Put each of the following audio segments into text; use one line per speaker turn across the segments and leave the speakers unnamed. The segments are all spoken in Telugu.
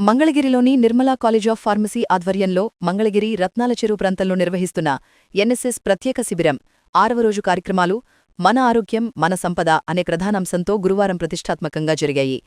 మంగళగిరిలోని నిర్మలా కాలేజ్ ఆఫ్ ఫార్మసీ ఆధ్వర్యంలో మంగళగిరి రత్నాల చెరువు ప్రాంతంలో నిర్వహిస్తున్న ఎన్ఎస్ఎస్ ప్రత్యేక శిబిరం 6వ రోజు కార్యక్రమాలు మన ఆరోగ్యం మన సంపద అనే ప్రధానాంశంతో గురువారం ప్రతిష్టాత్మకంగా జరిగాయి.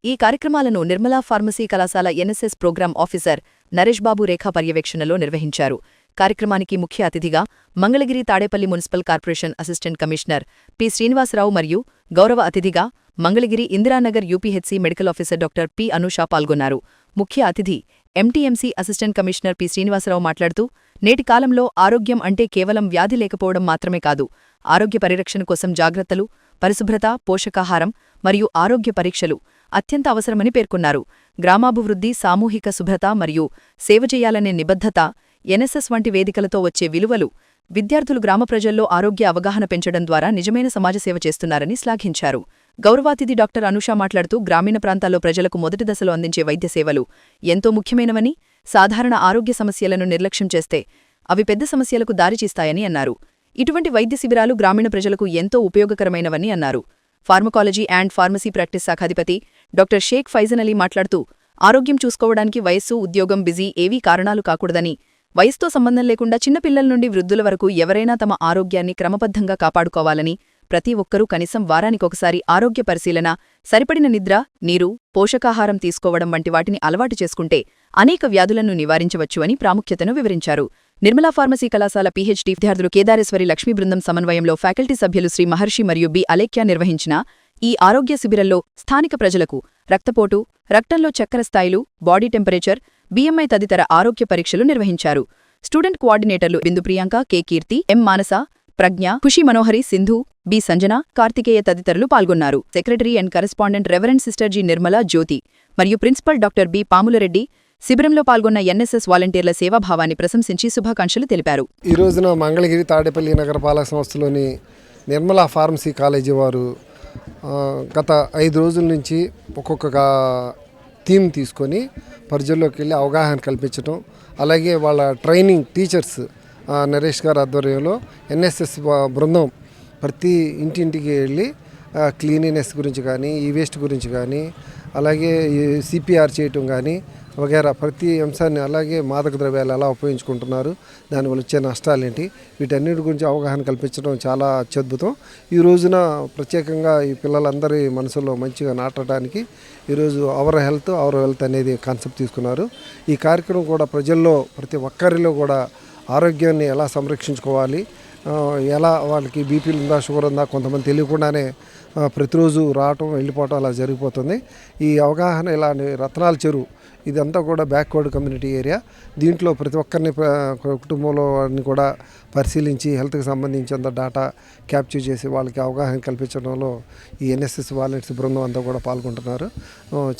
ఈ కార్యక్రమాలను నిర్మలా ఫార్మసీ కళాశాల NSS program officer Naresh Babu Rekha పర్యవేక్షణలో నిర్వహించారు. కార్యక్రమానికి ముఖ్య అతిథిగా Mangalagiri Tadepalli municipal corporation assistant commissioner P. Srinivasarao మరియు గౌరవ అతిథిగా Mangalagiri Indiranagar UPHC medical officer doctor P. Anusha పాల్గొన్నారు. ముఖ్య అతిథి MTMC assistant commissioner P. Srinivasarao మాట్లాడుతూ, నేటి కాలంలో ఆరోగ్యం అంటే కేవలం వ్యాధి లేకపోవడం మాత్రమే కాదు, ఆరోగ్య పరిరక్షణ కోసం జాగ్రత్తలు, పరిశుభ్రత, పోషకాహారం మరియు ఆరోగ్య పరీక్షలు అత్యంత అవసరమని పేర్కొన్నారు. గ్రామాభివృద్ధి, సామూహిక శుభ్రత మరియు సేవ చేయాలనే నిబద్ధత, ఎన్ఎస్ఎస్ వంటి వేదికలతో వచ్చే విలువలు విద్యార్థులు గ్రామ ప్రజల్లో ఆరోగ్య అవగాహన పెంచడం ద్వారా నిజమైన సమాజసేవ చేస్తున్నారని శ్లాఘించారు. గౌరవాతిథి డాక్టర్ అనూష మాట్లాడుతూ, గ్రామీణ ప్రాంతాల్లో ప్రజలకు మొదటి దశలో అందించే వైద్య సేవలు ఎంతో ముఖ్యమైనవని, సాధారణ ఆరోగ్య సమస్యలను నిర్లక్ష్యం చేస్తే అవి పెద్ద సమస్యలకు దారితీస్తాయని అన్నారు. ఇటువంటి వైద్య శిబిరాలు గ్రామీణ ప్రజలకు ఎంతో ఉపయోగకరమైనవని అన్నారు. ఫార్మకాలజీ అండ్ ఫార్మసీ ప్రాక్టీస్ శాఖాధిపతి డాక్టర్ షేక్ ఫైజన్ అలీ మాట్లాడుతూ, ఆరోగ్యం చూసుకోవడానికి వయస్సు, ఉద్యోగం, బిజీ ఏవీ కారణాలు కాకూడదని, వయసుతో సంబంధం లేకుండా చిన్నపిల్లల నుండి వృద్ధుల వరకు ఎవరైనా తమ ఆరోగ్యాన్ని క్రమబద్ధంగా కాపాడుకోవాలని, ప్రతి ఒక్కరూ కనీసం వారానికొకసారి ఆరోగ్య పరిశీలన, సరిపడిన నిద్ర, నీరు, పోషకాహారం తీసుకోవడం వంటి వాటిని అలవాటు చేసుకుంటే అనేక వ్యాధులను నివారించవచ్చు అని ప్రాముఖ్యతను వివరించారు. నిర్మలా ఫార్మసీ కళాశాల పీహెచ్డీ విద్యార్థులు కేదారేశ్వరి లక్ష్మీ బృందం సమన్వయంలో ఫ్యాకల్టీ సభ్యులు శ్రీ మహర్షి మరియు బి. అలేఖ్య నిర్వహించిన ఈ ఆరోగ్య శిబిరంలో స్థానిక ప్రజలకు రక్తపోటు, రక్తంలో చక్కెర స్థాయిలు, బాడీ టెంపరేచర్, బిఎంఐ తదితర ఆరోగ్య పరీక్షలు నిర్వహించారు. స్టూడెంట్ కోఆర్డినేటర్లు Bindu Priyanka, K. Keerthi, M. Manasa, Pragna, Khushi Manohari, Sindhu, B. Sanjana, Karthikeya తదితరులు పాల్గొన్నారు. Secretary and correspondent reverend sister G. Nirmala Jyothi మరియు ప్రిన్సిపల్ డాక్టర్ బి. పాములరెడ్డి శిబిరంలో పాల్గొన్న ఎన్ఎస్ఎస్ వాలంటీర్ల సేవాభావాన్ని ప్రశంసించి శుభాకాంక్షలు తెలిపారు.
ఈ రోజున మంగళగిరి తాడేపల్లి నగరపాలక సంస్థలోని నిర్మలా ఫార్మసీ కాలేజీ వారు గత 5 రోజుల నుంచి ఒక్కొక్క థీమ్ తీసుకొని ప్రజల్లోకి వెళ్ళి అవగాహన కల్పించడం, అలాగే వాళ్ళ ట్రైనింగ్ టీచర్స్ నరేష్ గారి ఆధ్వర్యంలో ఎన్ఎస్ఎస్ బృందం ప్రతి ఇంటింటికి వెళ్ళి క్లీనినెస్ గురించి కానీ, ఈ వేస్ట్ గురించి కానీ, అలాగే సిపిఆర్ చేయటం కానీ వగేరా ప్రతి అంశాన్ని, అలాగే మాదక ద్రవ్యాలు ఎలా ఉపయోగించుకుంటున్నారు, దానివల్ల వచ్చే నష్టాలేంటి, వీటన్నిటి గురించి అవగాహన కల్పించడం చాలా అత్యద్భుతం. ఈ రోజున ప్రత్యేకంగా ఈ పిల్లలందరి మనసులో మంచిగా నాటడానికి ఈరోజు అవర్ హెల్త్ అనేది కాన్సెప్ట్ తీసుకున్నారు. ఈ కార్యక్రమం కూడా ప్రజల్లో ప్రతి ఒక్కరిలో కూడా ఆరోగ్యాన్ని ఎలా సంరక్షించుకోవాలి, ఎలా వాళ్ళకి బీపీలు ఉందా, షుగర్ ఉందా, కొంతమంది తెలియకుండానే ప్రతిరోజు రావటం వెళ్ళిపోవటం అలా జరిగిపోతుంది. ఈ అవగాహన ఇలా రత్నాల చెరువు ఇదంతా కూడా బ్యాక్వర్డ్ కమ్యూనిటీ ఏరియా. దీంట్లో ప్రతి ఒక్కరిని కుటుంబంలో వారిని కూడా పరిశీలించి హెల్త్కి సంబంధించినంత డేటా క్యాప్చర్ చేసి వాళ్ళకి అవగాహన కల్పించడంలో ఈ ఎన్ఎస్ఎస్ వాలంటీర్స్ బృందం అంతా కూడా పాల్గొంటున్నారు.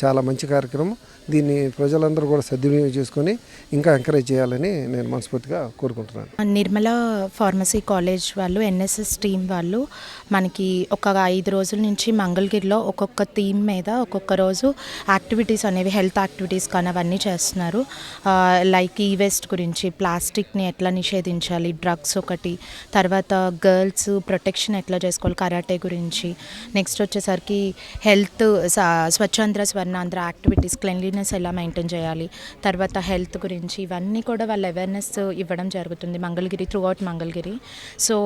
చాలా మంచి కార్యక్రమం. దీన్ని ప్రజలందరూ కూడా సద్వినియోగం చేసుకొని ఇంకా ఎంకరేజ్ చేయాలని నేను మనస్ఫూర్తిగా కోరుకుంటున్నాను.
నిర్మలా ఫార్మసీ కాలేజ్ వాళ్ళు, ఎన్ఎస్ఎస్ టీం వాళ్ళు మనకి ఒక 5 రోజుల నుంచి మంగళగిరిలో ఒక్కొక్క థీమ్ మీద ఒక్కొక్క రోజు యాక్టివిటీస్ అనేవి, హెల్త్ యాక్టివిటీస్ కానీ అవన్నీ చేస్తున్నారు. లైక్ ఈ వేస్ట్ గురించి, ప్లాస్టిక్ని ఎట్లా నిషేధించాలి, డ్రగ్స్ ఒకటి, తర్వాత గర్ల్స్ ప్రొటెక్షన్ ఎట్లా చేసుకోవాలి, కరాటే గురించి, నెక్స్ట్ వచ్చేసరికి health, Swachhandhra Swarnandhra activities, cleanliness ఎలా మెయింటైన్ చేయాలి, తర్వాత హెల్త్ గురించి, ఇవన్నీ కూడా వాళ్ళు అవేర్నెస్ ఇవ్వడం జరుగుతుంది Mangalagiri, through out Mangalagiri. So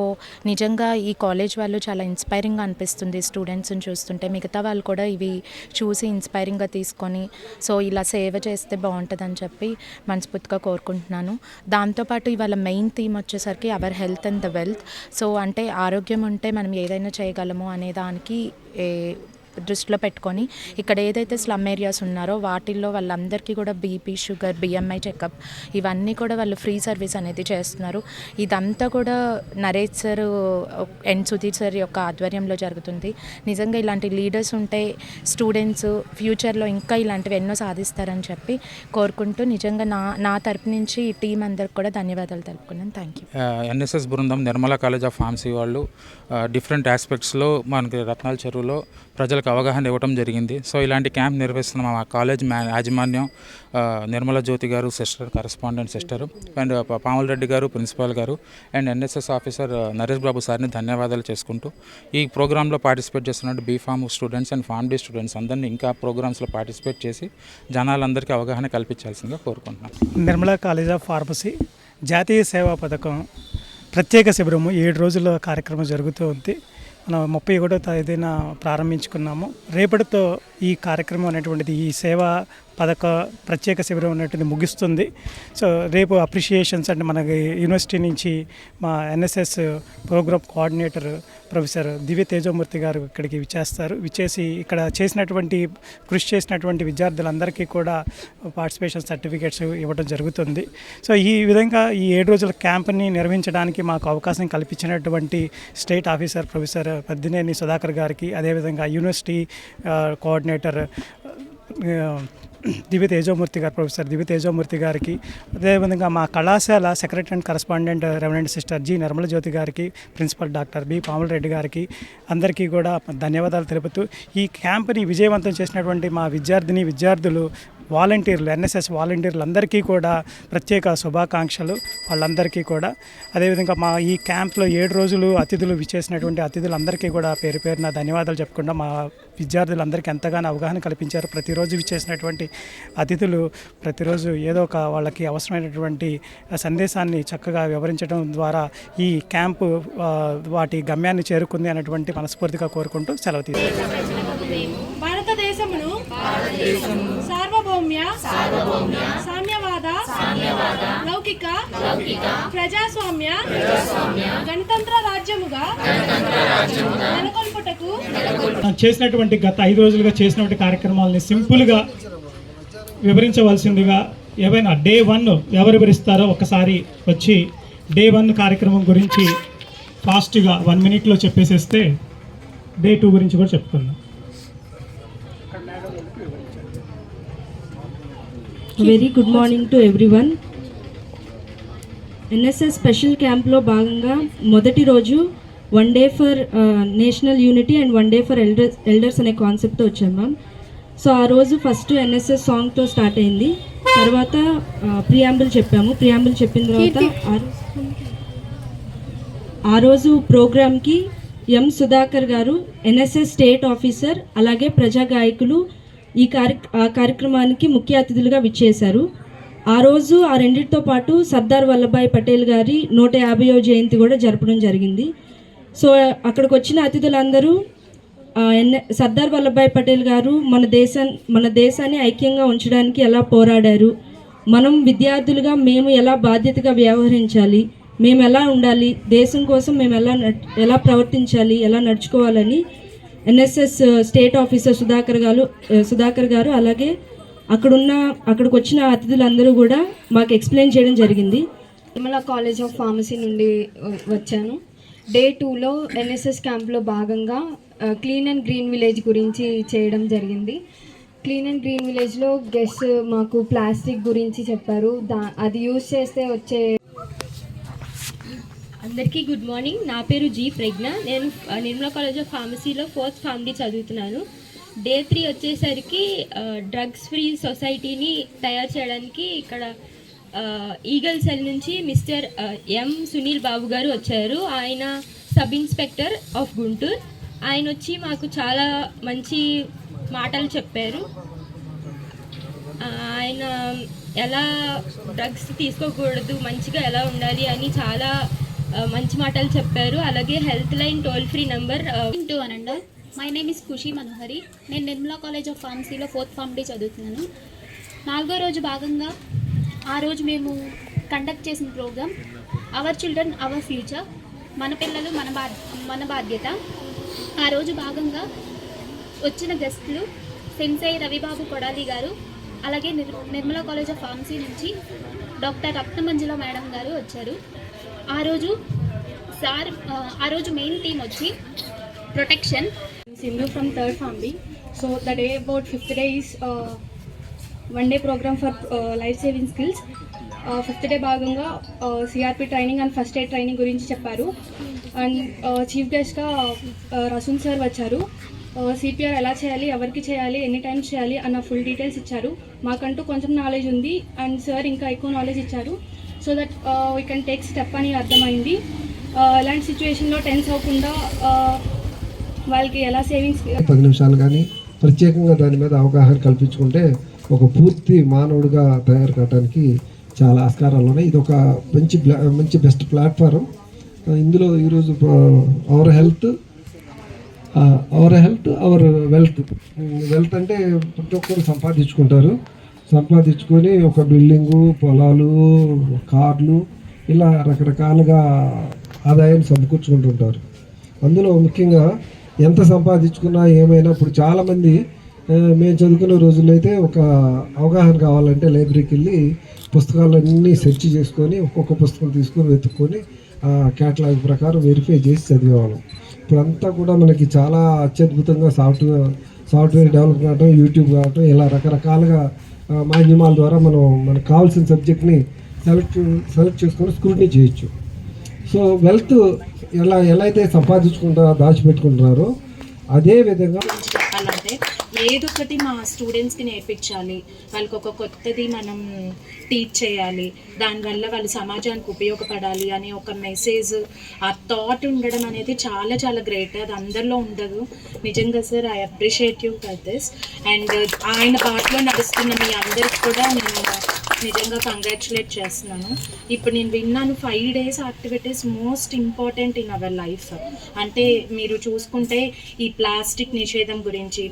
నిజంగా ఈ కాలేజ్ వాళ్ళు చాలా ఇన్స్పైరింగ్గా అనిపిస్తుంది స్టూడెంట్స్ని చూస్తుంటే. మిగతా వాళ్ళు కూడా ఇవి చూసి ఇన్స్పైరింగ్గా తీసుకొని సో ఇలా సేవ చేస్తే బాగుంటుందని చెప్పి మనస్ఫూర్తిగా కోరుకుంటున్నాను. దాంతోపాటు ఇవాళ మెయిన్ థీమ్ వచ్చేసరికి our health and the wealth. So అంటే ఆరోగ్యం ఉంటే మనం ఏదైనా చేయగలము అనే దానికి దృష్టిలో పెట్టుకొని ఇక్కడ ఏదైతే స్లమ్ ఏరియాస్ ఉన్నారో వాటిల్లో వాళ్ళందరికీ కూడా బీపీ, షుగర్, బిఎంఐ చెకప్ ఇవన్నీ కూడా వాళ్ళు ఫ్రీ సర్వీస్ అనేది చేస్తున్నారు. ఇదంతా కూడా Naresh sir and Sudheer sir యొక్క ఆధ్వర్యంలో జరుగుతుంది. నిజంగా ఇలాంటి లీడర్స్ ఉంటే స్టూడెంట్స్ ఫ్యూచర్లో ఇంకా ఇలాంటివి ఎన్నో సాధిస్తారని చెప్పి కోరుకుంటూ నిజంగా నా తరపు నుంచి ఈ టీం అందరికి కూడా ధన్యవాదాలు తెలుపుకున్నాను. Thank you.
ఎన్ఎస్ఎస్ బృందం నిర్మలా కాలేజ్ ఆఫ్ ఫార్మసీ వాళ్ళు డిఫరెంట్ ఆస్పెక్ట్స్లో మనకి రత్నాల చెరువులో ప్రజలకు ప్రజలకు అవగాహన ఇవ్వడం జరిగింది. సో ఇలాంటి క్యాంప్ నిర్వహిస్తున్న మా కాలేజ్ యాజమాన్యం, నిర్మలా జ్యోతి గారు sister, correspondent sister, and Pamula Reddy గారు ప్రిన్సిపాల్ గారు, and NSS officer Naresh Babu సార్ని ధన్యవాదాలు చేసుకుంటూ ఈ ప్రోగ్రాంలో పార్టిసిపేట్ చేస్తున్నట్టు B Pharm students and Pharm D students అందరినీ ఇంకా ప్రోగ్రామ్స్లో పార్టిసిపేట్ చేసి జనాలందరికీ అవగాహన కల్పించాల్సిందిగా కోరుకుంటున్నాను.
నిర్మలా కాలేజ్ ఆఫ్ ఫార్మసీ జాతీయ సేవా పథకం ప్రత్యేక శిబిరము 7 రోజుల కార్యక్రమం జరుగుతూ ఉంది. మనం 31వ తేదీన ప్రారంభించుకున్నాము. రేపటితో ఈ కార్యక్రమం అనేటువంటిది, ఈ సేవా పథక ప్రత్యేక శిబిరం అనేటువంటిది ముగుస్తుంది. సో రేపు అప్రిషియేషన్స్ అంటే మనకి యూనివర్సిటీ నుంచి మా NSS programme coordinator professor Divya Tejamurthy గారు ఇక్కడికి విచ్చేసి ఇక్కడ కృషి చేసినటువంటి విద్యార్థులందరికీ కూడా పార్టిసిపేషన్ సర్టిఫికేట్స్ ఇవ్వడం జరుగుతుంది. సో ఈ విధంగా ఈ 7 రోజుల క్యాంప్ని నిర్వహించడానికి మాకు అవకాశం కల్పించినటువంటి state officer professor Paddineni Sudhakar గారికి, అదేవిధంగా university coordinator professor Divya Tejamurthy గారికి, అదేవిధంగా మా కళాశాల secretary and correspondent reverend sister G Nirmala Jyothi గారికి, principal doctor B Pamula Reddy గారికి అందరికీ కూడా ధన్యవాదాలు తెలుపుతూ ఈ క్యాంప్ని విజయవంతం చేసినటువంటి మా విద్యార్థులు వాలంటీర్లు, ఎన్ఎస్ఎస్ వాలంటీర్లు అందరికీ కూడా ప్రత్యేక శుభాకాంక్షలు వాళ్ళందరికీ కూడా. అదేవిధంగా మా ఈ క్యాంప్లో 7 రోజులు విచ్చేసినటువంటి అతిథులందరికీ కూడా పేరు పేరున ధన్యవాదాలు చెప్పుకుంటూ మా విద్యార్థులందరికీ ఎంతగానో అవగాహన కల్పించారు. ప్రతిరోజు విచ్చేసినటువంటి అతిథులు ప్రతిరోజు ఏదో ఒక వాళ్ళకి అవసరమైనటువంటి సందేశాన్ని చక్కగా వివరించడం ద్వారా ఈ క్యాంపు వాటి గమ్యాన్ని చేరుకుంది అనేటువంటి మనస్ఫూర్తిగా కోరుకుంటూ సెలవు తీసుకుంటాను.
భారతదేశమును సార్వభౌమ్య సామ్యవాద లౌకిక ప్రజాస్వామ్య గణతంత్ర రాజ్యముగా నెలకొల్పుటకు
చేసినటువంటి గత 5 రోజులుగా చేసినటువంటి కార్యక్రమాలని సింపుల్గా వివరించవలసిందిగా, ఏవైనా డే 1 ఎవరు వివరిస్తారో ఒకసారి వచ్చి డే 1 కార్యక్రమం గురించి ఫాస్ట్గా 1 మినిట్లో చెప్పేసేస్తే డే 2 గురించి కూడా చెప్పుకుందాం.
Very good morning to everyone. NSS special క్యాంప్లో భాగంగా మొదటి రోజు 1 day for national unity and 1 day for elders అనే కాన్సెప్ట్తో వచ్చాం మ్యామ్. సో ఆ రోజు ఫస్ట్ ఎన్ఎస్ఎస్ సాంగ్తో స్టార్ట్ అయింది. తర్వాత ప్రియాంబుల్ చెప్పిన తర్వాత ఆ రోజు ప్రోగ్రామ్కి ఎం సుధాకర్ గారు, ఎన్ఎస్ఎస్ స్టేట్ ఆఫీసర్, అలాగే ప్రజా గాయకులు ఈ కార్యక్రమానికి ముఖ్య అతిథులుగా విచ్చేశారు. ఆ రోజు ఆ రెండింటితో పాటు సర్దార్ వల్లభాయ్ పటేల్ గారి 150వ జయంతి కూడా జరపడం జరిగింది. సో అక్కడికి వచ్చిన అతిథులందరూ సర్దార్ వల్లభాయ్ పటేల్ గారు మన దేశాన్ని ఐక్యంగా ఉంచడానికి ఎలా పోరాడారు, మనం విద్యార్థులుగా మేము ఎలా బాధ్యతగా వ్యవహరించాలి, మేము ఎలా ఉండాలి, దేశం కోసం మేము ఎలా ప్రవర్తించాలి, ఎలా నడుచుకోవాలని ఎన్ఎస్ఎస్ స్టేట్ ఆఫీసర్ సుధాకర్ గారు అలాగే అక్కడికి వచ్చిన అతిథులందరూ కూడా మాకు ఎక్స్ప్లెయిన్ చేయడం జరిగింది.
నిర్మలా కాలేజ్ ఆఫ్ ఫార్మసీ నుండి వచ్చాను. డే 2లో ఎన్ఎస్ఎస్ క్యాంప్లో భాగంగా క్లీన్ అండ్ గ్రీన్ విలేజ్ గురించి చేయడం జరిగింది. క్లీన్ అండ్ గ్రీన్ విలేజ్లో గెస్ట్ మాకు ప్లాస్టిక్ గురించి చెప్పారు. అది యూజ్ చేస్తే వచ్చే.
అందరికీ గుడ్ మార్నింగ్. నా పేరు జీ ప్రజ్ఞ. నేను నిర్మలా కాలేజ్ ఆఫ్ ఫార్మసీలో 4th ఫార్మ్ డి చదువుతున్నాను. డే 3 వచ్చేసరికి డ్రగ్స్ ఫ్రీ సొసైటీని తయారు చేయడానికి ఇక్కడ ఈగల్ సెల్ నుంచి మిస్టర్ ఎం సునీల్ బాబు గారు వచ్చారు. ఆయన సబ్ ఇన్స్పెక్టర్ ఆఫ్ గుంటూరు. ఆయన వచ్చి మాకు చాలా మంచి మాటలు చెప్పారు. ఆయన ఎలా డ్రగ్స్ తీసుకోకూడదు, మంచిగా ఎలా ఉండాలి అని చాలా మంచి మాటలు చెప్పారు. అలాగే health line toll free number
2 my name is Khushi Manohari. నేను నిర్మలా కాలేజ్ ఆఫ్ ఫార్మసీలో 4th ఫార్మ్ డి చదువుతున్నాను. 4వ రోజు భాగంగా ఆ రోజు మేము కండక్ట్ చేసిన programme our children our future, మన పిల్లలు మన బాధ్యత. ఆ రోజు భాగంగా వచ్చిన గెస్టులు సెన్సై రవిబాబు కొడాలి గారు, అలాగే నిర్మలా కాలేజ్ ఆఫ్ ఫార్మసీ నుంచి డాక్టర్ రత్నమంజుల మేడం గారు వచ్చారు. ఆ రోజు మెయిన్ థీమ్ వచ్చి protection.
Simru from 3rd Farm B. So the day about 5th day is 1 day program for life saving skills. 5th day భాగంగా CRP training and first aid training గురించి చెప్పారు. అండ్ చీఫ్ గెస్ట్గా రసూల్ సార్ వచ్చారు.
సిపిఆర్ ఎలా చేయాలి, ఎవరికి చేయాలి, ఎన్ని టైమ్స్ చేయాలి అన్న ఫుల్ డీటెయిల్స్ ఇచ్చారు. మాకంటూ కొంచెం నాలెడ్జ్ ఉంది అండ్ సార్ ఇంకా ఎక్కువ నాలెడ్జ్ ఇచ్చారు. So that we can take step అని అర్థమైంది. ఇలాంటి సిచ్యువేషన్లో టెన్స్ అవ్వకుండా వాళ్ళకి ఎలా సేవింగ్స్
10 నిమిషాలు కానీ ప్రత్యేకంగా దాని మీద అవగాహన కల్పించుకుంటే ఒక పూర్తి మానవుడిగా తయారు కావడానికి చాలా ఆస్కారాలు ఉన్నాయి. ఇది ఒక మంచి బెస్ట్ ప్లాట్ఫారం. ఇందులో ఈరోజు అవర్ హెల్త్ అవర్ వెల్త్ అంటే ప్రతి ఒక్కరు సంపాదించుకొని ఒక బిల్డింగు, పొలాలు, కార్లు ఇలా రకరకాలుగా ఆదాయాన్ని సమకూర్చుకుంటుంటారు. అందులో ముఖ్యంగా ఎంత సంపాదించుకున్నా ఏమైనా ఇప్పుడు చాలామంది మేము చదువుకునే రోజుల్లో అయితే ఒక అవగాహన కావాలంటే లైబ్రరీకి వెళ్ళి పుస్తకాలన్నీ సెర్చ్ చేసుకొని ఒక్కొక్క పుస్తకం తీసుకొని వెతుక్కొని ఆ క్యాటలాగ్ ప్రకారం వెరిఫై చేసి చదివేవాళ్ళం. ఇప్పుడంతా కూడా మనకి చాలా అత్యద్భుతంగా సాఫ్ట్వేర్ డెవలప్ కావటం, యూట్యూబ్ కావటం, ఇలా రకరకాలుగా మాధ్యమాల ద్వారా మనకు కావాల్సిన సబ్జెక్ట్ని సెలెక్ట్ చేసుకొని స్క్రూటినీ చేయొచ్చు. సో వెల్త్ ఎలా అయితే దాచిపెట్టుకుంటున్నారో అదే విధంగా
చెప్పాలంటే ఏదొకటి మా స్టూడెంట్స్కి నేర్పించాలి, వాళ్ళకి ఒక కొత్తది మనం టీచ్ చేయాలి, దానివల్ల వాళ్ళు సమాజానికి ఉపయోగపడాలి అనే ఒక మెసేజ్, ఆ థాట్ ఉండడం అనేది చాలా చాలా గ్రేట్. అది అందరిలో ఉండదు. నిజంగా sir I appreciate you for this. And ఆయన పాటలో నడుస్తున్న మీ అందరికి కూడా నేను నిజంగా కంగ్రాచులేట్ చేస్తున్నాను. ఇప్పుడు నేను విన్నాను 5 days activities most important in our life. అంటే మీరు చూసుకుంటే ఈ ప్లాస్టిక్ నిషేధం గురించి,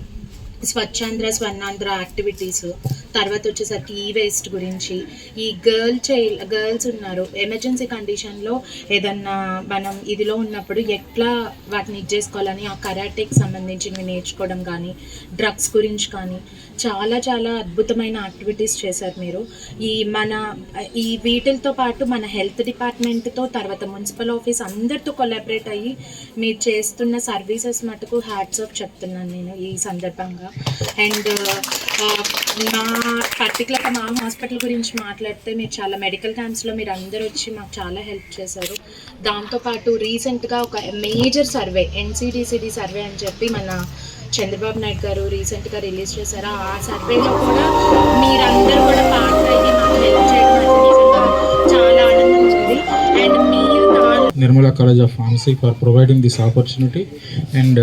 స్వచ్ఛాంధ్ర స్వర్ణాంధ్ర యాక్టివిటీస్, తర్వాత వచ్చేసరికి ఈ వేస్ట్ గురించి, ఈ గర్ల్స్ ఉన్నారు ఎమర్జెన్సీ కండిషన్లో ఏదన్నా మనం ఇదిలో ఉన్నప్పుడు ఎట్లా వాటిని చేసుకోవాలని ఆ కరాటేకి సంబంధించినవి నేర్చుకోవడం కానీ, డ్రగ్స్ గురించి కానీ చాలా చాలా అద్భుతమైన యాక్టివిటీస్ చేశారు మీరు. ఈ వీటితో పాటు మన హెల్త్ డిపార్ట్మెంట్తో, తర్వాత మున్సిపల్ ఆఫీస్ అందరితో కొలాబరేట్ అయ్యి మీరు చేస్తున్న సర్వీసెస్ మటుకు హ్యాట్స్ ఆఫ్ చెప్తున్నాను నేను ఈ సందర్భంగా. అండ్ పర్టికులర్గా మా హాస్పిటల్ గురించి మాట్లాడితే మీరు చాలా మెడికల్ క్యాంప్స్లో మీరు అందరూ వచ్చి మాకు చాలా హెల్ప్ చేశారు. దాంతోపాటు రీసెంట్గా ఒక మేజర్ సర్వే NCDCD సర్వే అని చెప్పి మన చంద్రబాబు నాయుడు గారు రీసెంట్గా రిలీజ్ చేశారు. ఆ సర్వేలో కూడా మీరందరూ కూడా పార్ట్ అయ్యి మాకు హెల్ప్ చేయడం నిజంగా చాలా ఆనందం ఉంది. అండ్ మీరు
Nirmala College of Pharmacy for providing this opportunity, and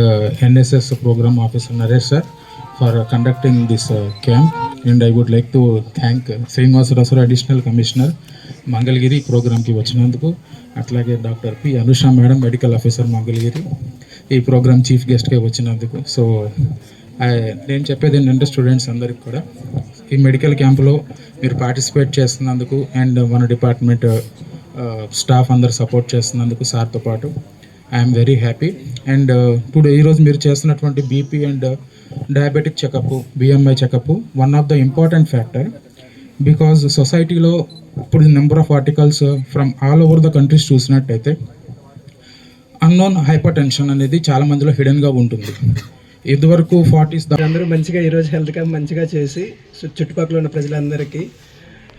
NSS Program Officer Naresh sir for conducting this camp. And I would like to thank Srinivasa Sir, Additional Commissioner Mangalgiri program ki vachinanduku, atlage Dr. P. Anusha Madam, Medical Officer Mangalgiri ఈ ప్రోగ్రామ్ చీఫ్ గెస్ట్గా వచ్చినందుకు. సో నేను చెప్పేది ఏంటంటే స్టూడెంట్స్ అందరికి కూడా ఈ మెడికల్ క్యాంపులో మీరు పార్టిసిపేట్ చేస్తున్నందుకు అండ్ మన డిపార్ట్మెంట్ స్టాఫ్ అందరు సపోర్ట్ చేస్తున్నందుకు సార్తో పాటు I'm very happy. And today ఈరోజు మీరు చేస్తున్నటువంటి BP and diabetic checkup, BMI checkup one of the important factor. Because సొసైటీలో ఇప్పుడు number of articles from all over the countries చూసినట్టయితే అన్నోన్ హైపర్ టెన్షన్ అనేది చాలా మందిలో హిడెన్గా ఉంటుంది. ఇదివరకు 40s
అందరూ మంచిగా ఈరోజు హెల్త్ క్యాంప్ మంచిగా చేసి చుట్టుపక్కల ఉన్న ప్రజలందరికీ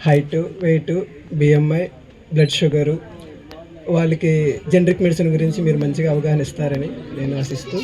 height, weight, BMI, blood sugar, వాళ్ళకి జనరిక్ మెడిసిన్ గురించి మీరు మంచిగా అవగాహన ఇస్తారని నేను ఆశిస్తూ